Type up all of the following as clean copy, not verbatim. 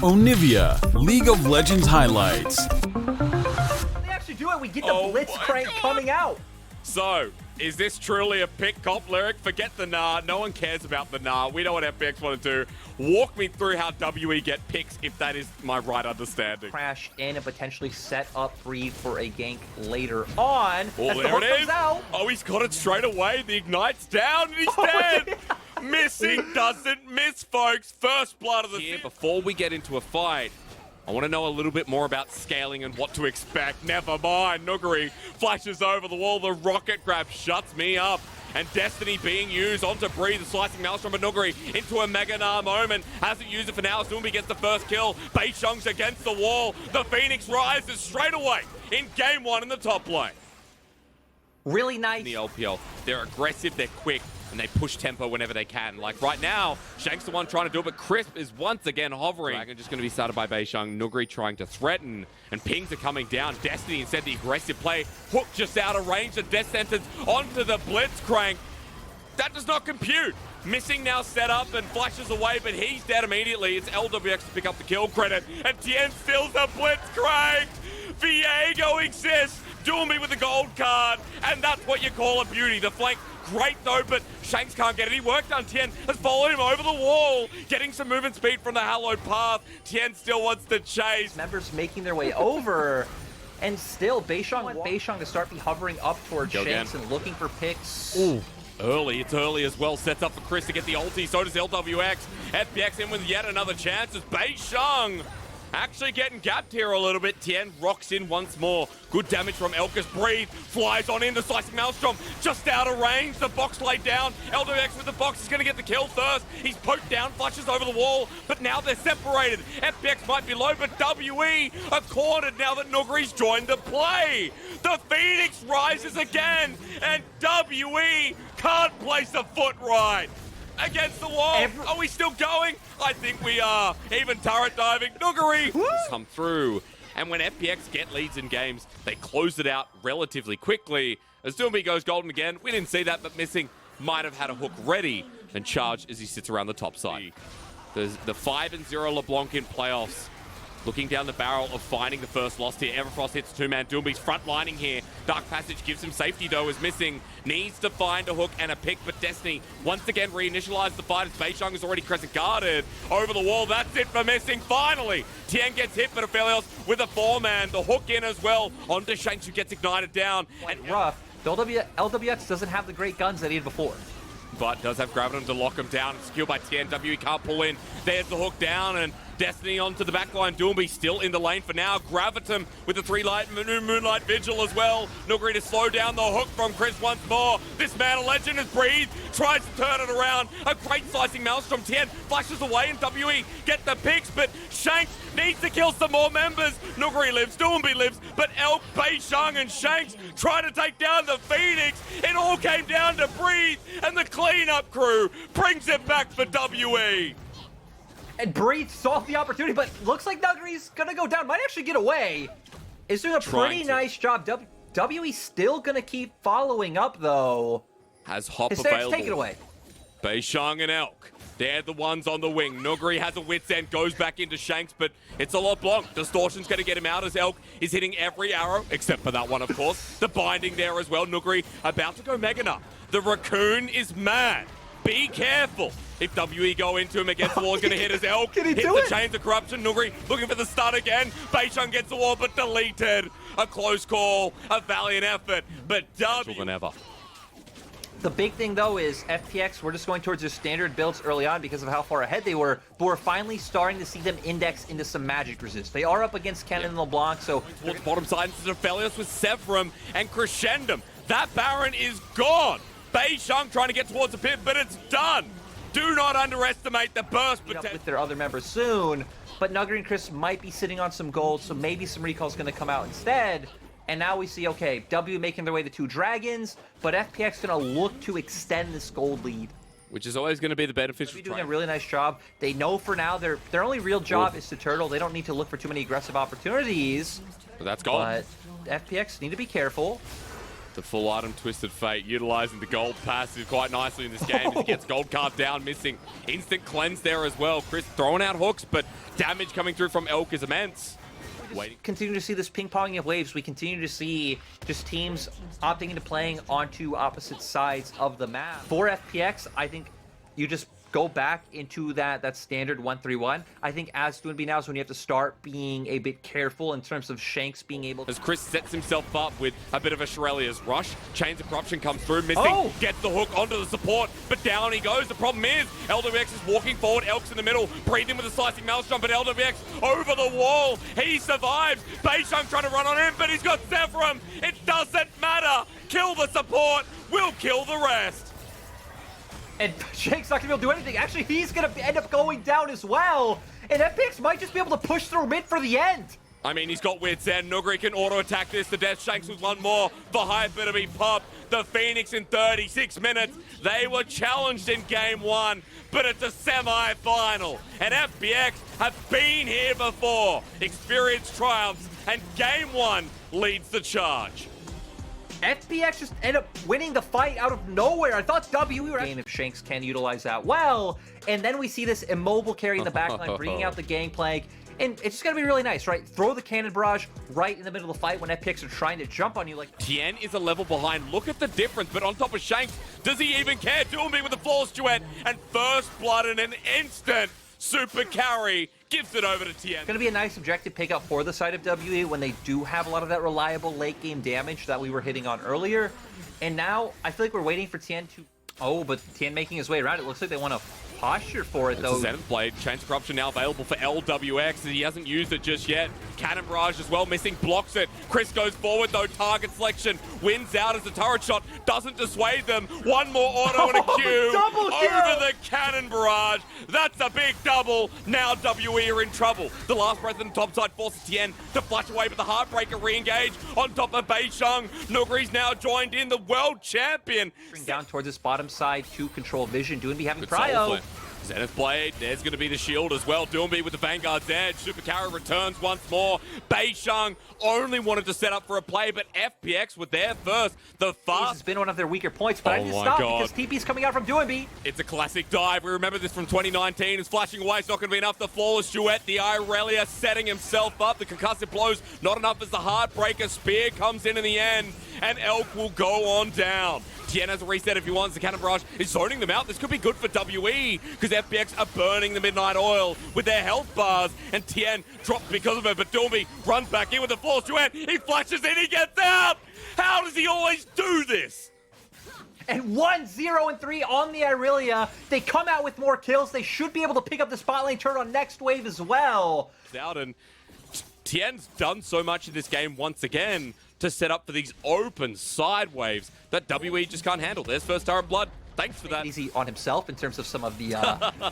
Onivia, League of Legends highlights. They actually do it. We get the Blitz crank coming out. So, is this truly a pick comp lyric? Forget the nah. No one cares about the nah. We know what FPX want to do. Walk me through how WE get picks, if that is my right understanding. Crash in and potentially set up Bree for a gank later on. Oh, there it is. Oh, he's got it straight away. The Ignite's down and he's dead. Yeah. Missing doesn't miss, folks. First blood of the year. Before we get into a fight, I want to know a little bit more about scaling and what to expect. Never mind. Nuguri flashes over the wall. The rocket grab shuts me up. And Destiny being used onto Bree, the slicing Maelstrom of Nuguri into a Mega Gnar moment. Hasn't used it for now. Zoombi gets the first kill. Beishong's against the wall. The Phoenix rises straight away in game one in the top lane. Really nice. In the LPL, they're aggressive, they're quick, and they push tempo whenever they can. Like right now, Shank's the one trying to do it, but Crisp is once again hovering. Dragon just going to be started by Beishong. Nuguri trying to threaten, and pings are coming down. Destiny instead the aggressive play. Hook just out of range. The death sentence onto the Blitzcrank. That does not compute. Missing now set up and flashes away, but he's dead immediately. It's LWX to pick up the kill credit, and Tien steals the Blitzcrank. Viego exists. Duel me with the gold card, and that's what you call a beauty. The flank, great though, but Shanks can't get any work done. Tien has followed him over the wall, getting some movement speed from the hallowed path. Tien still wants to chase. Members making their way over, and still Beishong to start be hovering up towards Shanks and looking for picks. Ooh. It's early as well. Sets up for Chris to get the ulti. So does LWX. FPX in with yet another chance as Beishong actually getting gapped here a little bit. Tien rocks in once more. Good damage from Elkas. Breathe. Flies on in. The slicing Maelstrom just out of range. The box laid down. LWX with the box is going to get the kill first. He's poked down. Flushes over the wall. But now they're separated. FPX might be low, but WE are cornered now that Nuguri's joined the play. The Phoenix rises again. And WE can't place a foot right. Against the wall. Are we still going? I think we are. Even turret diving. Nuguri come through. And when FPX get leads in games, they close it out relatively quickly. As Zoombi goes golden again. We didn't see that, but Missing might have had a hook ready and charged as he sits around the top side. There's the 5-0 LeBlanc in playoffs. Looking down the barrel of finding the first loss here. Everfrost hits two-man. Doombee's front lining here. Dark Passage gives him safety, though, is Missing. Needs to find a hook and a pick, but Destiny once again reinitializes the fight as Beishong is already crescent guarded. Over the wall, that's it for Missing. Finally, Tien gets hit, but Aphelios with a four-man. The hook in as well. Onto Shanks, who gets ignited down. And rough. The LWX doesn't have the great guns that he had before. But does have Graviton to lock him down. Secured by Tien. WE can't pull in. There's the hook down, and Destiny onto the backline. Doombe still in the lane for now. Graviton with the Moonlight Vigil as well. Nuguri to slow down the hook from Chris once more. This man, a legend, has breathed. Tries to turn it around. A great slicing Maelstrom. Tien flashes away, and WE get the picks, but Shanks needs to kill some more members. Nuguri lives, Doombe lives, but Elk, Beishong, and Shanks try to take down the Phoenix. It all came down to Breathe, and the cleanup crew brings it back for WE. And Breathe saw the opportunity, but looks like Nuguri's gonna go down. Might actually get away. Is doing a pretty nice job. WE still gonna keep following up, though. Has Hop His available. take it away. Beishong and Elk. They're the ones on the wing. Nuguri has a wit's end, goes back into Shanks, but it's a LeBlanc. Distortion's going to get him out as Elk is hitting every arrow, except for that one, of course. The binding there as well. Nuguri about to go Mega Gnar. The Raccoon is mad. Be careful. If WE go into him against the wall, he's going to hit his Elk. Can he hit do the it? Chains of Corruption. Nuguri looking for the stun again. Beishong gets the wall, but deleted. A close call, a valiant effort, but than ever. The big thing, though, is FPX, we're just going towards their standard builds early on because of how far ahead they were, but we're finally starting to see them index into some magic resist. They are up against Kennen and LeBlanc, so... Towards the bottom side, this is Aphelios with Severum and Crescendum. That Baron is gone. Beishong trying to get towards the pit, but it's done. Do not underestimate the burst potential. With their other members soon, but Nuguri and Chris might be sitting on some gold, so maybe some recall's going to come out instead. And now we see, okay, W making their way to 2 dragons, but FPX going to look to extend this gold lead. Which is always going to be the beneficial They're doing a really nice job. They know for now their only real job is to turtle. They don't need to look for too many aggressive opportunities. But that's gone. But FPX need to be careful. The full item Twisted Fate utilizing the gold passive quite nicely in this game as he gets gold carved down, missing. Instant cleanse there as well. Chris throwing out hooks, but damage coming through from Elk is immense. Continue to see this ping-ponging of waves. We continue to see just teams opting into playing onto opposite sides of the map. For FPX, I think you just go back into that standard 1-3-1. I think as Doinby now is when you have to start being a bit careful in terms of Shanks being able to... As Chris sets himself up with a bit of a Shirelia's rush, Chains of Corruption comes through, missing, gets the hook onto the support, but down he goes. The problem is, LWX is walking forward, Elk's in the middle, breathing with a slicing maelstrom, but LWX over the wall, he survives. Beishang trying to run on him, but he's got Zephyrum. It doesn't matter. Kill the support, we'll kill the rest. And Shank's not going to be able to do anything. Actually, he's going to end up going down as well. And FPX might just be able to push through mid for the end. I mean, he's got Wits End. Nuguri can auto-attack this. The Death Shanks with one more. The Hyper to be popped. The Phoenix in 36 minutes. They were challenged in game one, but it's a semi-final. And FPX have been here before. Experienced triumphs, and game one leads the charge. FPX just ended up winning the fight out of nowhere. I thought WE were game if Shanks can utilize that well. And then we see this immobile carry in the backline, bringing out the gangplank. And it's just going to be really nice, right? Throw the cannon barrage right in the middle of the fight when FPX are trying to jump on you. Like Tien is a level behind. Look at the difference. But on top of Shanks, does he even care? Doinby with the flawless duet and first blood in an instant. Super carry gives it over to Tien. It's going to be a nice objective pickup for the side of WE when they do have a lot of that reliable late game damage that we were hitting on earlier. And now I feel like we're waiting for Tien to... Oh, but Tien making his way around. It looks like they want to posture for it, though. Zenith Blade, Chains of Corruption now available for LWX. He hasn't used it just yet. Cannon Barrage as well, missing, blocks it. Chris goes forward, though. Target selection wins out as the turret shot doesn't dissuade them. One more auto and a Q over the Cannon Barrage. That's a big double. Now WE are in trouble. The last breath on the top side forces Tien to flash away, but the Heartbreaker re-engage on top of Beishang. Nuguri's now joined in, the world champion. Bring down towards this bottom side to control vision. Doinby having Cryo. Zenith Blade, there's going to be the shield as well. Doinby with the Vanguard's edge. Super Carry returns once more. Beishang only wanted to set up for a play, but FPX were there first. The fast has been one of their weaker points, but I need to stop because TP's coming out from Doinby. It's a classic dive. We remember this from 2019. It's flashing away. It's not going to be enough. The flawless duet. The Irelia setting himself up. The concussive blows not enough as the Heartbreaker spear comes in the end, and Elk will go on down. Tien has a reset if he wants. The Cannon Barrage is zoning them out. This could be good for WE because FPX are burning the Midnight Oil with their health bars, and Tien drops because of it, but Doinby runs back in with the force duet. He flashes in, he gets out! How does he always do this? And 1-0-3 on the Irelia. They come out with more kills. They should be able to pick up the spot lane turn on next wave as well. Out, and Tien's done so much in this game once again to set up for these open side waves that WE just can't handle. There's first Tower of Blood. Thanks for that. Easy on himself in terms of some of the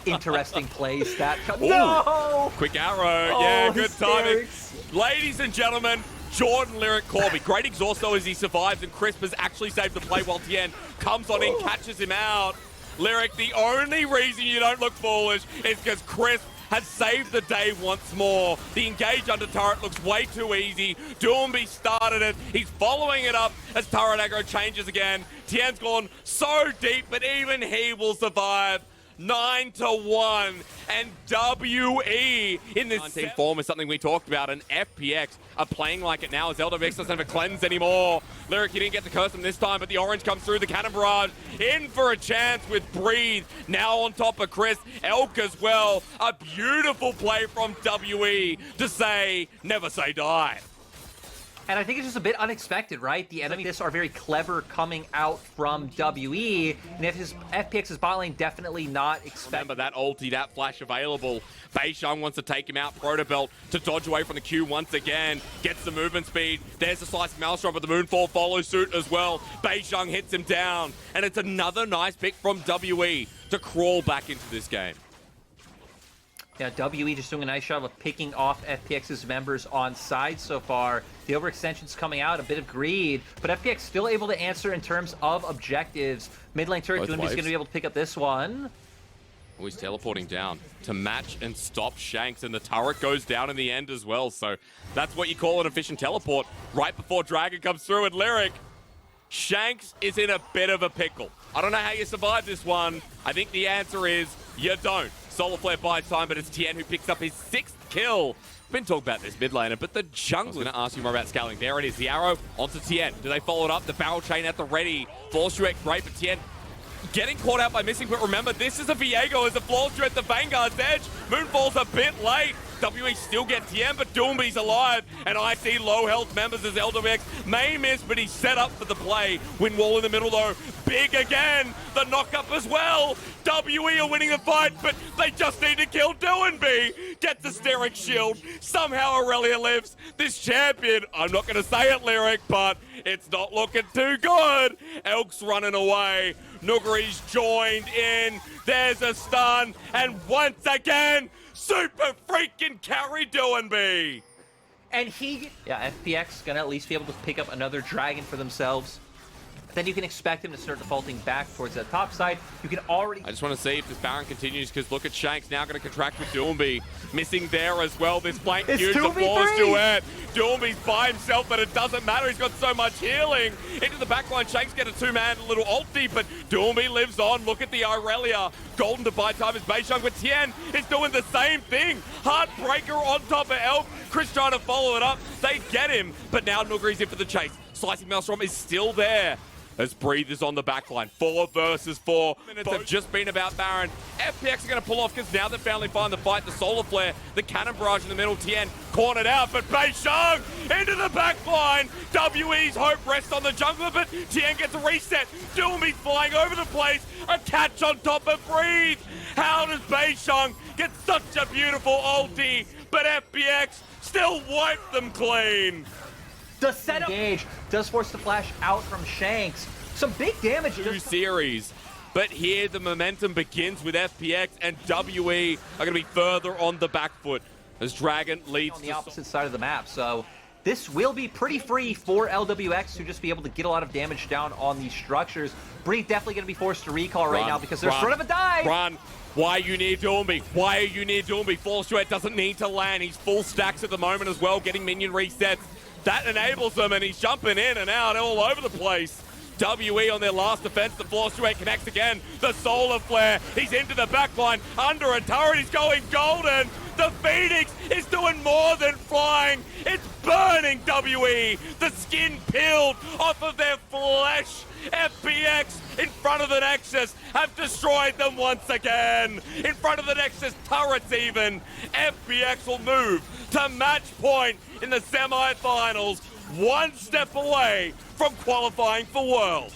interesting plays that... No! Quick arrow. Yeah, good timing. Ladies and gentlemen, Jordan Lyric Corby. Great exhaust though as he survives, and Crisp has actually saved the play while Tien comes on in, catches him out. Lyric, the only reason you don't look foolish is because Crisp has saved the day once more. The engage under turret looks way too easy. Doinby started it. He's following it up as turret aggro changes again. Tien's gone so deep, but even he will survive. 9-1, and WE in this 19 form is something we talked about, and FPX are playing like it now as LWX doesn't have a cleanse anymore. Lyric, you didn't get to curse him this time, but the orange comes through, the Cannon Barrage in for a chance with Breathe. Now on top of Chris, Elk as well. A beautiful play from WE to say, never say die. And I think it's just a bit unexpected, right? The enemies are very clever coming out from WE, and if his FPX's bot lane definitely not expected. Remember that ulti, that flash available. Beishang wants to take him out. Protobelt to dodge away from the Q once again. Gets the movement speed. There's the slice Maelstrom, but the Moonfall follows suit as well. Beishang hits him down, and it's another nice pick from WE to crawl back into this game. Yeah, WE just doing a nice job of picking off FPX's members on side so far. The overextension's coming out, a bit of greed, but FPX still able to answer in terms of objectives. Mid lane turret, Doinby's going to be able to pick up this one. Oh, he's teleporting down to match and stop Shanks, and the turret goes down in the end as well. So that's what you call an efficient teleport right before Dragon comes through, and Lyric Shanks is in a bit of a pickle. I don't know how you survive this one. I think the answer is you don't. Solar Flare buys time, but it's Tien who picks up his 6th kill. Been talking about this mid laner, but the jungler. I'm going to ask you more about scaling. There it is, the arrow onto Tien. Do they follow it up? The barrel chain at the ready. Force Shuek, great, but Tien getting caught out by missing. But remember, this is a Viego as the floor at the Vanguard's edge. Moonfall's a bit late. WE still get Tien, but Doomby's alive. And I see low health members as LWX may miss, but he's set up for the play. Wind wall in the middle though. Big again. The knock-up as well. WE are winning the fight, but they just need to kill Doomby. Get the Steric shield. Somehow Aurelia lives. This champion, I'm not going to say it, Lyric, but it's not looking too good. Elk's running away. Nuguri's joined in. There's a stun. And once again, super freaking carry Doomby. And FPX gonna at least be able to pick up another dragon for themselves. Then you can expect him to start defaulting back towards that top side. You can already... I just want to see if this Baron continues, because look at Shanks now going to contract with Doomby. Missing there as well. This flank huge, the force duet. Doomby's by himself, but it doesn't matter. He's got so much healing. Into the backline, Shanks get a 2-man little ulti, but Doomby lives on. Look at the Aurelia. Golden to buy time is Beishang, but Tien is doing the same thing. Heartbreaker on top of Elk. Chris trying to follow it up. They get him, but now Nuguri's in for the chase. Slicing Maelstrom is still there. As Breathe is on the backline. 4 versus 4. Minutes have just been about Baron. FPX are going to pull off because now they finally find the fight. The Solar Flare, the Cannon Barrage in the middle. Tien cornered out, but Beishang into the backline. WE's hope rests on the jungler, but Tien gets a reset. Doomby flying over the place. A catch on top of Breathe. How does Beishang get such a beautiful ulti? But FPX still wipe them clean. The setup engage does force the flash out from Shanks. Some big damage. 2 series. But here the momentum begins with FPX, and WE are going to be further on the back foot as Dragon leads on the opposite side of the map. So this will be pretty free for LWX to just be able to get a lot of damage down on these structures. Breathe definitely going to be forced to recall right now because they're sort of a dive. Run. Why are you near Doomby? Why are you near Doomby? Falls to it, doesn't need to land. He's full stacks at the moment as well, getting minion resets. That enables them, and he's jumping in and out all over the place. WE on their last defense. The Force Duet connects again. The Solar Flare. He's into the backline. Under a turret. He's going golden. The Phoenix is doing more than flying. It's burning WE. The skin peeled off of their flesh. FPX in front of the Nexus have destroyed them once again. In front of the Nexus turrets even. FPX will move to match point in the semi-finals, one step away from qualifying for Worlds.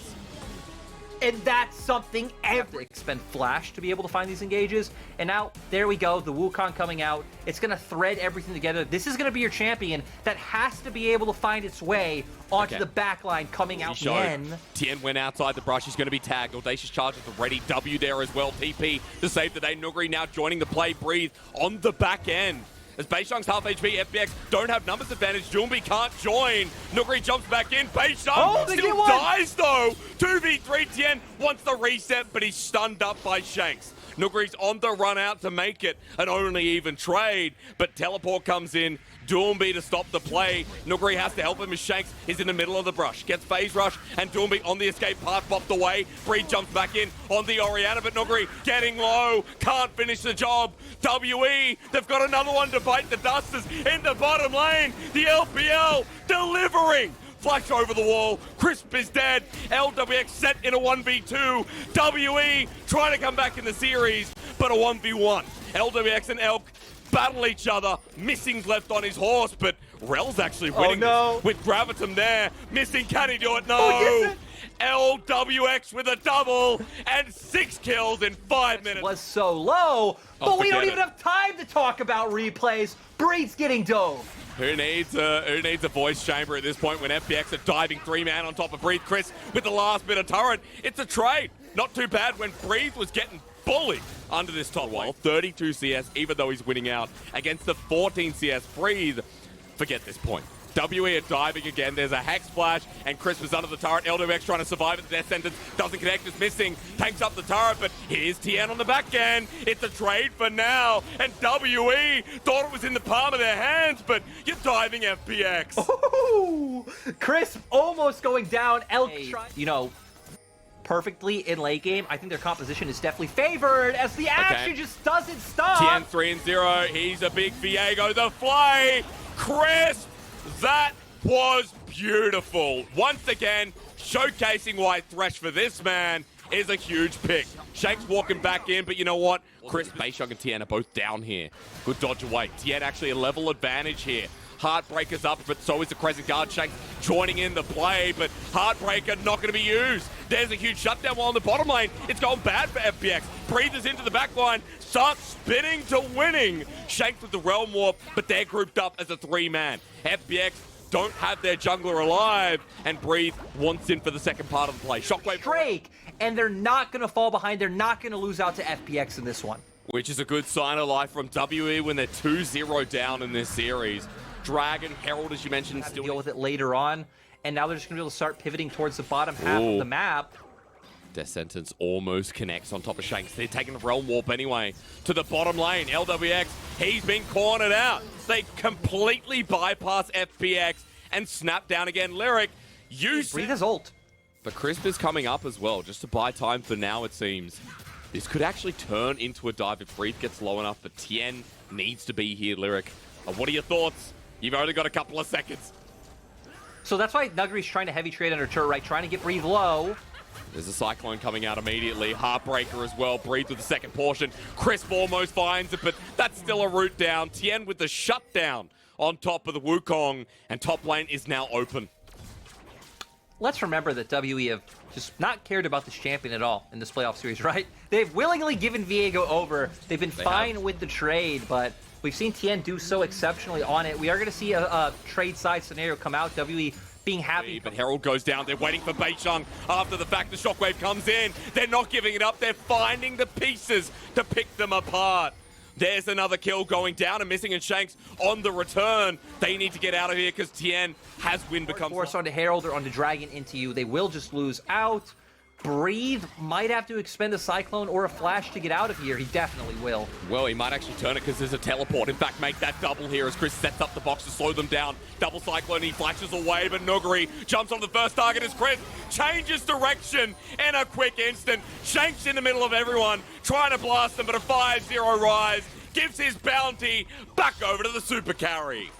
And that's something every expend Flash to be able to find these engages. And now, there we go, the Wukong coming out. It's going to thread everything together. This is going to be your champion that has to be able to find its way onto the backline coming out again. Tien went outside the brush. He's going to be tagged. Audacious charge at the ready. W there as well. TP to save the day. Nuguri now joining the play. Breathe on the back end. As Beishang's half HP, FPX don't have numbers advantage. Doomby can't join. Nuguri jumps back in. Beishang still dies though. 2v3 Tien wants the reset, but he's stunned up by Shanks. Nuguri's on the run out to make it an only even trade, but teleport comes in. Doomby to stop the play. Nuguri has to help him as Shanks is in the middle of the brush. Gets phase rush, and Doomby on the escape path popped away. Breed jumps back in on the Orianna, but Nuguri getting low. Can't finish the job. WE, they've got another one to bite the dusters in the bottom lane. The LPL delivering. Flash over the wall. Crisp is dead. LWX set in a 1v2. WE trying to come back in the series, but a 1v1. LWX and Elk battle each other. Missing's left on his horse, but Rel's actually winning this with Gravitum there. Missing, can he do it? No. LWX with a double and 6 kills in 5 minutes. Was so low, but we don't even have time to talk about replays. Breed's getting dove. Who needs a voice chamber at this point when FPX are diving 3-man on top of Breathe? Chris with the last bit of turret. It's a trade. Not too bad when Breathe was getting bullied under this top wall. 32 CS, even though he's winning out against the 14 CS. Breathe, forget this point. WE are diving again. There's a Hex Splash, and Chris was under the turret. LWX trying to survive it. The death sentence doesn't connect, is missing. Tanks up the turret, but here's TN on the back end. It's a trade for now, and WE thought it was in the palm of their hands, but you're diving FPX. Ooh, Chris almost going down. You know, perfectly in late game. I think their composition is definitely favored as the action just doesn't stop. TN 3-0. He's a big Viego. The fly. Chris. That was beautiful. Once again, showcasing why Thresh for this man is a huge pick. Shanks walking back in, but you know what? Chris, Beishong, and Tien are both down here. Good dodge away. Tien actually a level advantage here. Heartbreaker's up, but so is the Crescent Guard. Shanks joining in the play, but Heartbreaker not going to be used. There's a huge shutdown while in the bottom lane. It's gone bad for FPX. Breathers into the back line, starts spinning to winning. Shanks with the Realm Warp, but they're grouped up as a 3-man. FPX don't have their jungler alive, and Breathe wants in for the second part of the play. Shockwave. Drake, and they're not going to fall behind. They're not going to lose out to FPX in this one. Which is a good sign of life from WE when they're 2-0 down in this series. Dragon, Herald, as you mentioned, still deal with it later on, and now they're just going to be able to start pivoting towards the bottom half of the map. Death Sentence almost connects on top of Shanks. They're taking the Realm Warp anyway to the bottom lane. LWX, he's been cornered out. They completely bypass FPX and snap down again. Lyric, Breathe his ult. But Crisp is coming up as well, just to buy time for now, it seems. This could actually turn into a dive if Breathe gets low enough, but Tien needs to be here, Lyric. What are your thoughts? You've only got a couple of seconds. So that's why Nuggery's trying to heavy trade under turret, right? Trying to get Breathe low. There's a Cyclone coming out immediately. Heartbreaker as well. Breathe with the second portion. Crisp almost finds it, but that's still a route down. Tien with the shutdown on top of the Wukong, and top lane is now open. Let's remember that WE have just not cared about this champion at all in this playoff series, right? They've willingly given Viego over. They've been fine with the trade, but we've seen Tien do so exceptionally on it. We are going to see a trade side scenario come out. WE being happy. But Herald goes down. They're waiting for Beishong after the fact the Shockwave comes in. They're not giving it up. They're finding the pieces to pick them apart. There's another kill going down and missing, and Shanks on the return. They need to get out of here because Tien has win become force onto Herald or onto Dragon into you. They will just lose out. Breathe might have to expend a Cyclone or a Flash to get out of here. He definitely will. Well, he might actually turn it because there's a teleport. In fact, make that double here as Chris sets up the box to slow them down. Double Cyclone, he flashes away, but Nuggery jumps on the first target as Chris changes direction in a quick instant. Shanks in the middle of everyone, trying to blast them, but a 5-0 rise gives his bounty back over to the super carry.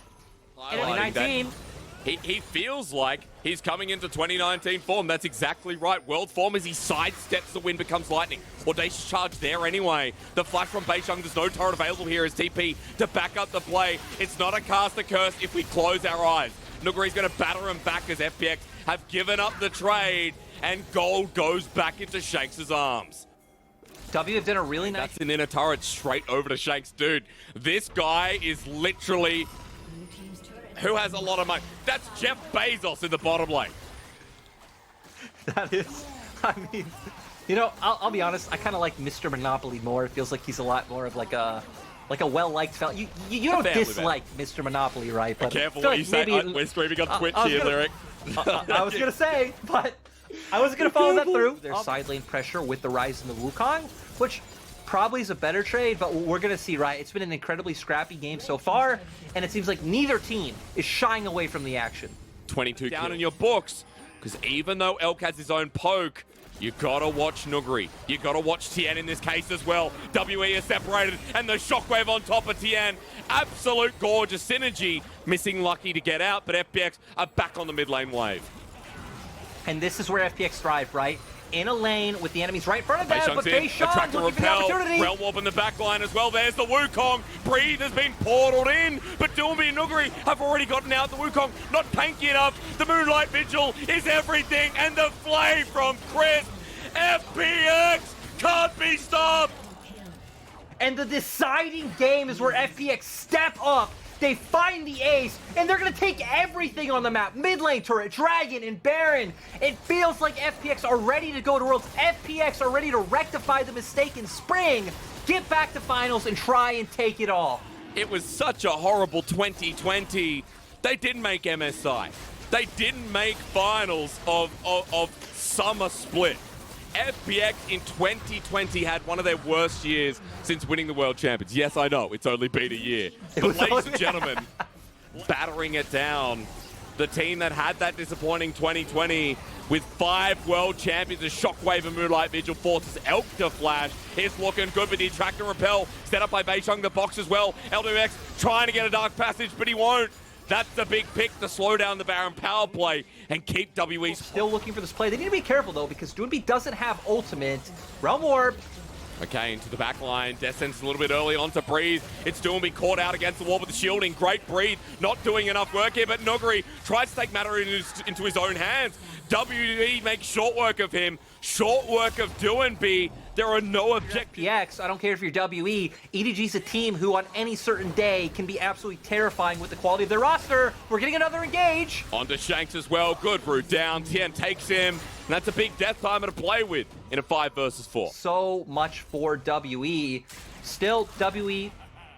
2019. He feels like he's coming into 2019 form. That's exactly right. World form as he sidesteps the wind becomes lightning. Audacious charge there anyway. The flash from Beishong. There's no turret available here as TP to back up the play. It's not a caster curse if we close our eyes. Nuggery's going to batter him back as FPX have given up the trade, and gold goes back into Shanks' arms. W have done a really nice... That's an inner turret straight over to Shanks. Dude, this guy is literally... Who has a lot of money? That's Jeff Bezos in the bottom lane. That is, I mean, you know, I'll be honest. I kind of like Mr. Monopoly more. It feels like he's a lot more of like a well-liked fellow. You don't dislike Mr. Monopoly, right? But careful what you say. We're screaming on Twitch here, Lyric. I was gonna say, but I wasn't gonna follow that through. There's side lane pressure with the rise in the Wukong, which probably is a better trade, but we're going to see, right? It's been an incredibly scrappy game so far, and it seems like neither team is shying away from the action. 22 down in your books, because even though Elk has his own poke, you got to watch Nuggery. You got to watch Tien in this case as well. WE is separated, and the Shockwave on top of Tien. Absolute gorgeous synergy. Missing Lucky to get out, but FPX are back on the mid lane wave. And this is where FPX thrive, right? In a lane with the enemies right in front of them, but Beishong looking for the opportunity. Realm Warp in the back line as well. There's the Wukong. Breathe has been portaled in, but Doomby and Nuggery have already gotten out. The Wukong not tanky enough. The Moonlight Vigil is everything, and the flame from Chris. FPX can't be stopped. And the deciding game is where FPX step up. They find the ace, and they're going to take everything on the map. Mid lane turret, Dragon, and Baron. It feels like FPX are ready to go to Worlds. FPX are ready to rectify the mistake in spring, get back to finals, and try and take it all. It was such a horrible 2020. They didn't make MSI. They didn't make finals of Summer Split. FPX in 2020 had one of their worst years since winning the World Champions. Yes, I know, it's only been a year. But ladies and gentlemen, battering it down. The team that had that disappointing 2020 with 5 World Champions, a Shockwave and Moonlight Vigil forces Elk to flash. It's looking good with the Attract and Repel set up by Beisheng, the box as well. LWX trying to get a Dark Passage, but he won't. That's the big pick to slow down the Baron power play and keep WE. Still looking for this play. They need to be careful, though, because Doonby doesn't have ultimate. Realm Orb. Okay, into the back line. Death Sentence a little bit early on to Breathe. It's Doonby caught out against the wall with the shielding. Great Breathe, not doing enough work here, but Nuguri tries to take matter into his own hands. WE makes short work of him. Short work of Doonby. There are no objectives. FPX, I don't care if you're WE, EDG's a team who on any certain day can be absolutely terrifying with the quality of their roster. We're getting another engage. Onto Shanks as well. Good route down. Tien takes him. And that's a big death timer to play with in a 5 versus 4. So much for WE. Still, WE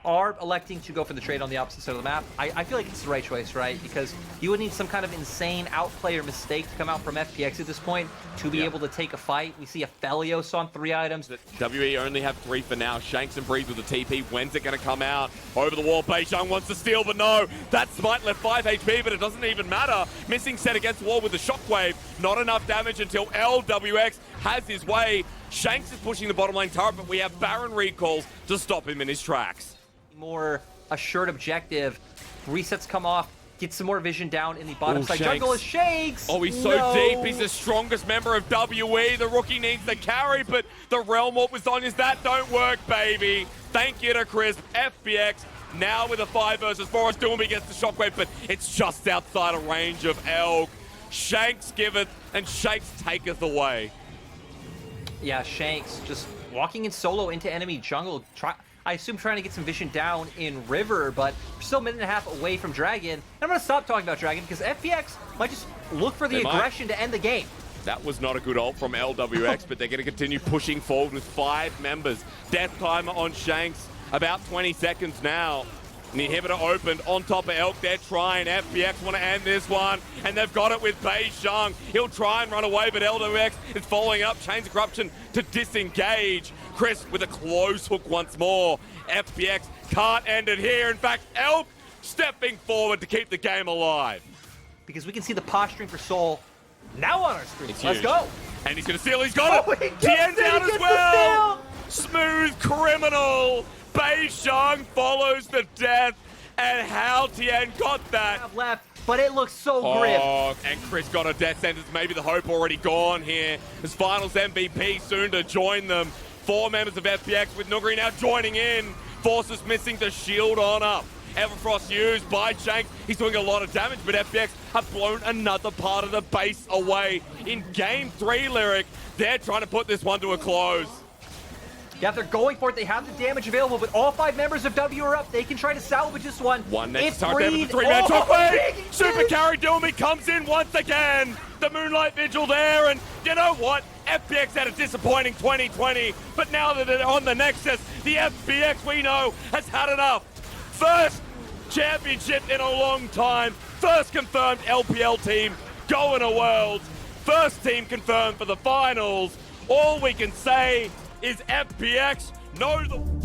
are electing to go for the trade on the opposite side of the map. I feel like it's the right choice, right? Because you would need some kind of insane outplay or mistake to come out from FPX at this point to be able to take a fight. We see a Felios on 3 items. WE only have 3 for now. Shanks and Breathe with the TP. When's it going to come out? Over the wall, Beisheng wants to steal, but no. That Smite left 5 HP, but it doesn't even matter. Missing set against the wall with the Shockwave. Not enough damage until LWX has his way. Shanks is pushing the bottom lane turret, but we have Baron recalls to stop him in his tracks. More assured objective. Resets come off. Get some more vision down in the bottom side. Shanks. Jungle is Shanks. Oh, he's so deep. He's the strongest member of WE. The rookie needs the carry, but the Realm Warp was on his. That don't work, baby. Thank you to Chris. FPX now with a 5 versus 4. Doonby gets the Shockwave, but it's just outside of range of Elk. Shanks giveth and Shanks taketh away. Yeah, Shanks just walking in solo into enemy jungle. I assume trying to get some vision down in River, but we're still a minute and a half away from Dragon. And I'm going to stop talking about Dragon because FPX might just look for the aggression to end the game. That was not a good ult from LWX, but they're going to continue pushing forward with 5 members. Death timer on Shanks, about 20 seconds now. And the inhibitor opened on top of Elk. They're trying. FPX want to end this one, and they've got it with Beisheng. He'll try and run away, but LWX is following up. Chains of Corruption to disengage. Chris with a close hook once more. FPX can't end it here. In fact, Elk stepping forward to keep the game alive. Because we can see the posturing for Soul now on our screen. It's Let's huge. go. And he's going to steal. He's got it. He Tien down as well. Smooth criminal. Beisheng follows the death. And how Tien got that. Left, but it looks so grim. Oh, and Chris got a death sentence. Maybe the hope already gone here. His finals MVP soon to join them. 4 members of FPX with Nuguri now joining in. Forces missing the shield on up. Everfrost used by Shanks. He's doing a lot of damage, but FPX have blown another part of the base away. In Game 3, Lyric, they're trying to put this one to a close. Yeah, they're going for it. They have the damage available, but all 5 members of W are up. They can try to salvage this one. One next it's target with the 3-man Shockwave. Super carry Doonby comes in once again. The Moonlight Vigil there, and you know what? FPX had a disappointing 2020, but now that they're on the Nexus, the FPX we know has had enough. First championship in a long time. First confirmed LPL team going to Worlds. First team confirmed for the finals. All we can say is FPX know the...